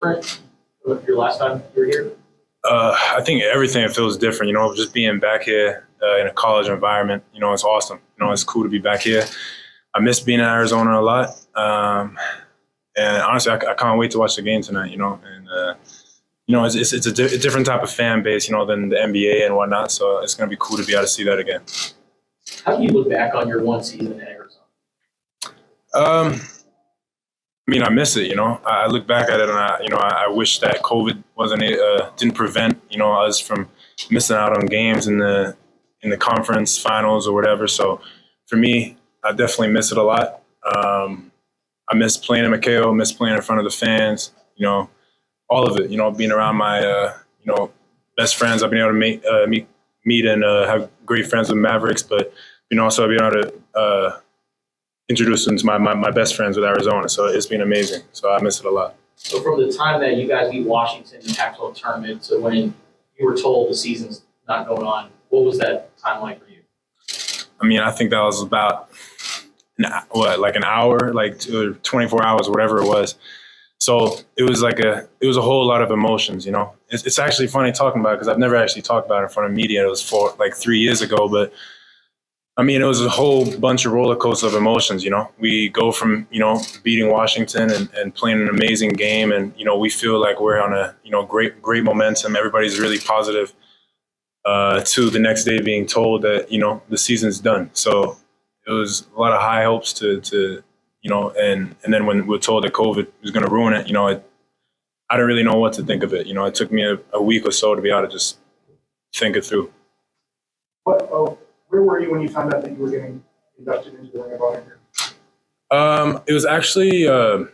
different from your last time you were here? I think everything feels different, just being back here in a college environment, it's awesome. It's cool to be back here. I miss being in Arizona a lot. And honestly, I can't wait to watch the game tonight, and, it's a different type of fan base, than the NBA and whatnot. So it's going to be cool to be able to see that again. How do you look back on your one season in Arizona? I miss it, I look back at it and I wish that COVID didn't prevent, us from missing out on games in the conference finals or whatever. So for me, I definitely miss it a lot. I miss playing in McKale, miss playing in front of the fans, all of it, being around my, best friends. I've been able to meet and have great friends with Mavericks, but, also being able to introduce them to my best friends with Arizona. So it's been amazing. So I miss it a lot. So from the time that you guys beat Washington in the Pac-12 tournament to when you were told the season's not going on, what was that time like for you? I think that was about an hour, 24 hours, whatever it was. So it was a whole lot of emotions, It's actually funny talking about it because I've never actually talked about it in front of media. It was 3 years ago, but it was a whole bunch of roller coaster of emotions, We go from, beating Washington and playing an amazing game, and, we feel like we're on a, great momentum. Everybody's really positive, to the next day being told that, the season's done. So it was a lot of high hopes to and then when we were told that COVID was going to ruin it, I didn't really know what to think of it. It took me a week or so to be able to just think it through. Where were you when you found out that you were getting inducted into the Ring of Honor? It was actually, it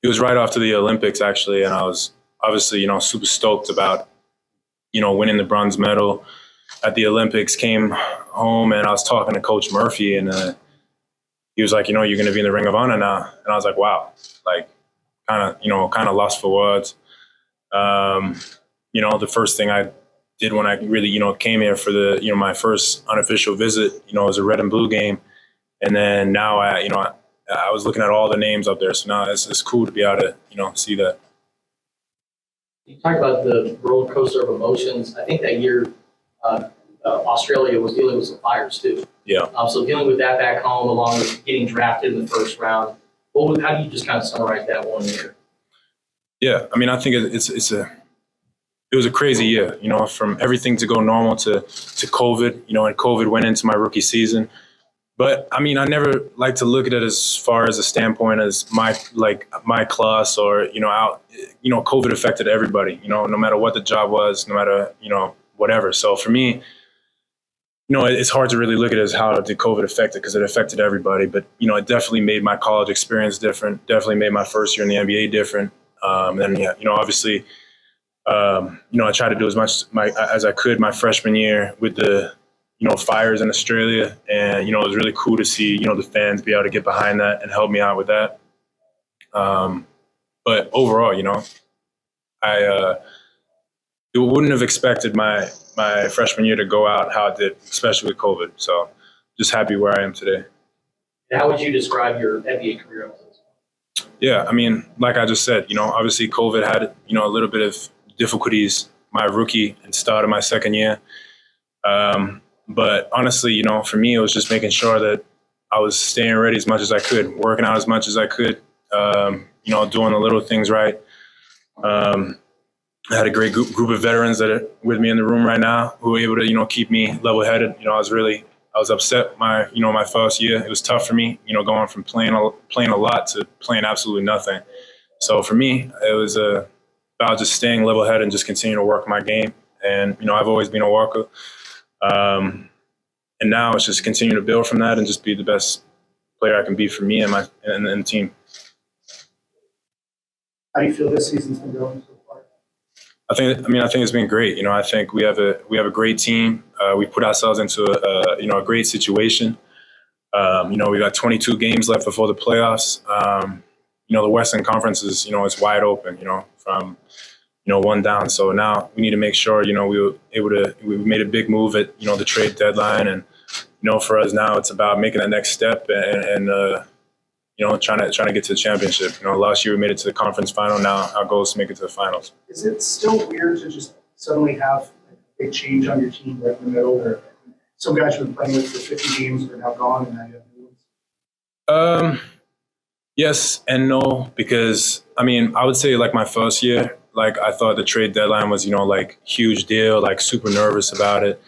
was right after the Olympics, actually, and I was obviously, super stoked about, winning the bronze medal at the Olympics. Came home and I was talking to Coach Murphy, and he was like, you're going to be in the Ring of Honor now, and I was like, wow, kind of lost for words. The first thing I did when I really, came here for the, my first unofficial visit, was a red and blue game. And then now I was looking at all the names up there. So now it's cool to be able to, see that. You talked about the roller coaster of emotions. I think that year Australia was dealing with some fires too. Yeah. So dealing with that back home, along with getting drafted in the first round, how do you just kind of summarize that one year? Yeah, I think it was a crazy year, from everything to go normal to COVID, and COVID went into my rookie season. But I never like to look at it as far as a standpoint as my class or, COVID affected everybody, no matter what the job was, no matter, whatever. So for me, it's hard to really look at it as how did COVID affect it, because it affected everybody. But, it definitely made my college experience different, definitely made my first year in the NBA different. And, obviously, I tried to do as much as I could my freshman year with the, fires in Australia. And, it was really cool to see, the fans be able to get behind that and help me out with that. But overall, I wouldn't have expected my freshman year to go out how it did, especially with COVID. So just happy where I am today. How would you describe your NBA career up to this point? Yeah, like I just said, obviously COVID had, a little bit of difficulties my rookie and start of my second year. But honestly, for me, it was just making sure that I was staying ready as much as I could, working out as much as I could, doing the little things right. I had a great group of veterans that are with me in the room right now who were able to, keep me level-headed. I was upset my first year. It was tough for me, going from playing a lot to playing absolutely nothing. So for me, it was about just staying level-headed and just continuing to work my game. And, I've always been a worker. And now it's just continue to build from that and just be the best player I can be for me and the team. How do you feel this season's been going so far? I think it's been great. I think we have a great team. We put ourselves into a great situation. We got 22 games left before the playoffs. The Western Conference is, it's wide open, from, one down. So now we need to make sure, we made a big move at, the trade deadline. And, for us now, it's about making that next step and trying to get to the championship. Last year we made it to the conference final. Now our goal is to make it to the finals. Is it still weird to just suddenly have like, a big change on your team right in the middle? Or some guys you've been playing with for 50 games are now gone, and now you have new ones? Yes and no, because I would say like my first year, like I thought the trade deadline was, like huge deal, like super nervous about it.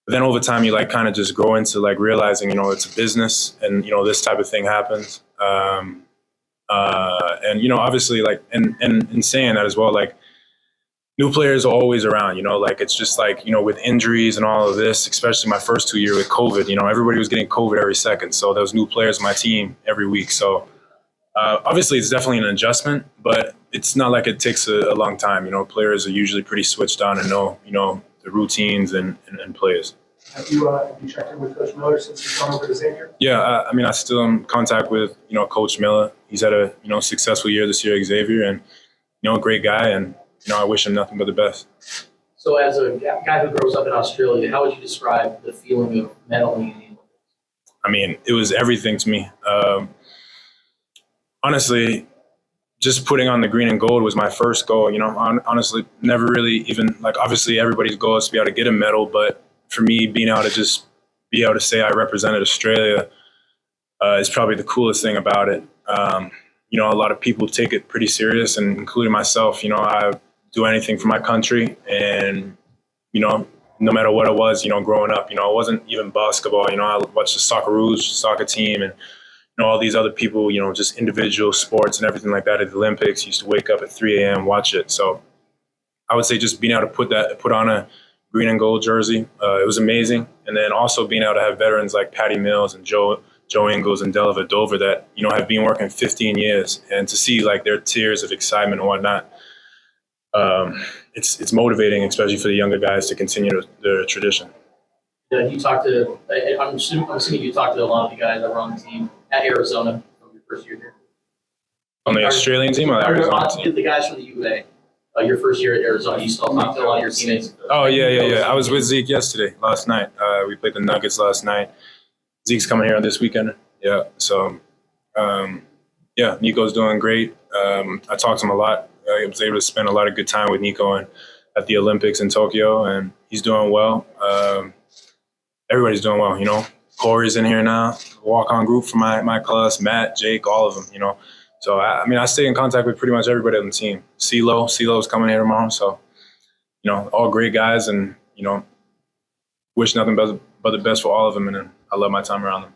But then over time, you like kind of just grow into like realizing, it's a business and, this type of thing happens. And, obviously like, and in saying that as well, like new players are always around, like it's just like, with injuries and all of this, especially my first 2 years with COVID, everybody was getting COVID every second. So there was new players on my team every week. So obviously it's definitely an adjustment, but it's not like it takes a long time. Players are usually pretty switched on and know, the routines and plays. Have you checked in with Coach Miller since he's gone over to Xavier? Yeah, I still am in contact with, Coach Miller. He's had a, successful year this year at Xavier and, a great guy. And, I wish him nothing but the best. So as a guy who grows up in Australia, how would you describe the feeling of medaling in the Olympics? It was everything to me. Honestly, just putting on the green and gold was my first goal. Honestly, never really even like obviously everybody's goal is to be able to get a medal, but for me, being able to just be able to say I represented Australia is probably the coolest thing about it. A lot of people take it pretty serious, and including myself. I do anything for my country, and no matter what it was, growing up, it wasn't even basketball. I watched the Socceroos soccer team and. All these other people, just individual sports and everything like that at the Olympics, used to wake up at 3 a.m., watch it. So I would say just being able to put on a green and gold jersey, it was amazing. And then also being able to have veterans like Patty Mills and Joe Ingles and Della Vadova that, have been working 15 years, and to see like their tears of excitement and whatnot, it's motivating, especially for the younger guys to continue their tradition. You talked to, I'm assuming you talked to a lot of the guys that were on the team at Arizona from your first year here. On the Australian team or the Arizona team? The guys from the UA, your first year at Arizona, you still talk to a lot of your teammates? Oh, yeah. I was with Zeke last night. We played the Nuggets last night. Zeke's coming here this weekend. Yeah, so, Nico's doing great. I talked to him a lot. I was able to spend a lot of good time with Nico at the Olympics in Tokyo, and he's doing well. Everybody's doing well, Corey's in here now, walk-on group for my class, Matt, Jake, all of them, So, I stay in contact with pretty much everybody on the team. CeeLo's coming here tomorrow. So, all great guys and, wish nothing but the best for all of them. And I love my time around them.